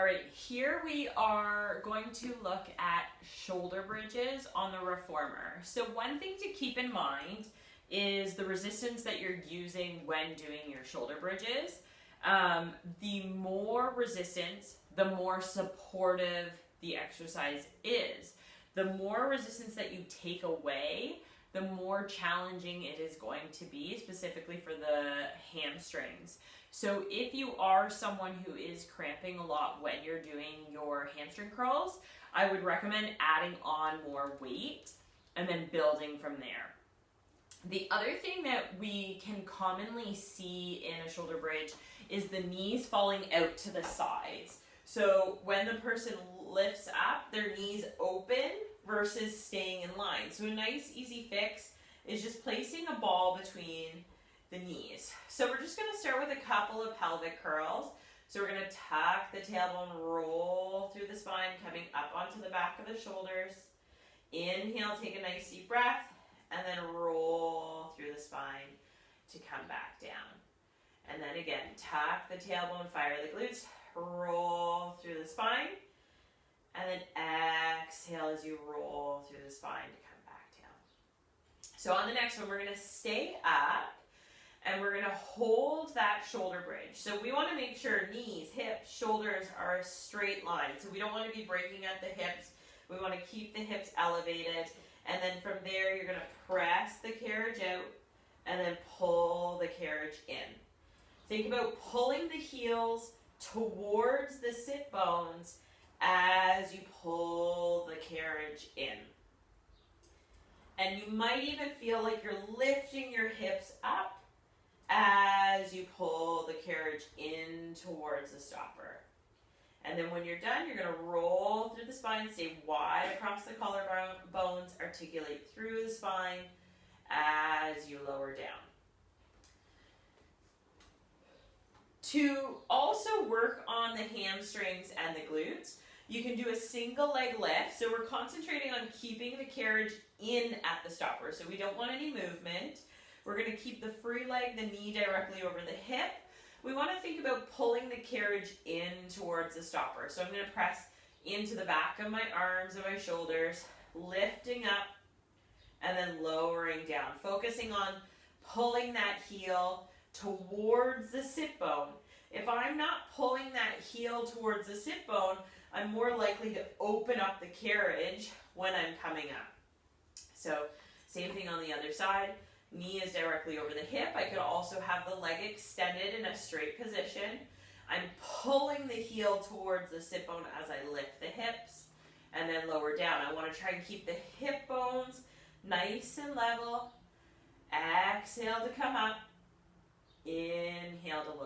All right, here we are going to look at shoulder bridges on the reformer. So one thing to keep in mind is the resistance that you're using when doing your shoulder bridges. The more resistance, the more supportive the exercise is. The more resistance that you take away, the more challenging it is going to be, specifically for the hamstrings. So if you are someone who is cramping a lot when you're doing your hamstring curls, I would recommend adding on more weight and then building from there. The other thing that we can commonly see in a shoulder bridge is the knees falling out to the sides. So when the person lifts up, their knees open versus staying in line. So a nice easy fix is just placing a ball between the knees. So we're just going to start with a couple of pelvic curls. So we're going to tuck the tailbone, roll through the spine, coming up onto the back of the shoulders. Inhale, take a nice deep breath, and then roll through the spine to come back down. And then again, tuck the tailbone, fire the glutes, roll through the spine, and then exhale as you roll through the spine to come back down. So on the next one, we're going to stay up, and we're going to hold that shoulder bridge. So we want to make sure knees, hips, shoulders are a straight line. So we don't want to be breaking at the hips. We want to keep the hips elevated. And then from there, you're going to press the carriage out and then pull the carriage in. Think about pulling the heels towards the sit bones as you pull the carriage in. And you might even feel like you're lifting your hips up as you pull the carriage in towards the stopper. And then when you're done, you're going to roll through the spine, stay wide across the collarbones, articulate through the spine as you lower down. To also work on the hamstrings and the glutes, you can do a single leg lift. So we're concentrating on keeping the carriage in at the stopper. So we don't want any movement. We're going to keep the free leg, the knee directly over the hip. We want to think about pulling the carriage in towards the stopper. So I'm going to press into the back of my arms and my shoulders, lifting up and then lowering down, focusing on pulling that heel towards the sit bone. If I'm not pulling that heel towards the sit bone, I'm more likely to open up the carriage when I'm coming up. So same thing on the other side. Knee is directly over the hip. I could also have the leg extended in a straight position. I'm pulling the heel towards the sit bone as I lift the hips and then lower down. I want to try and keep the hip bones nice and level. Exhale to come up. Inhale to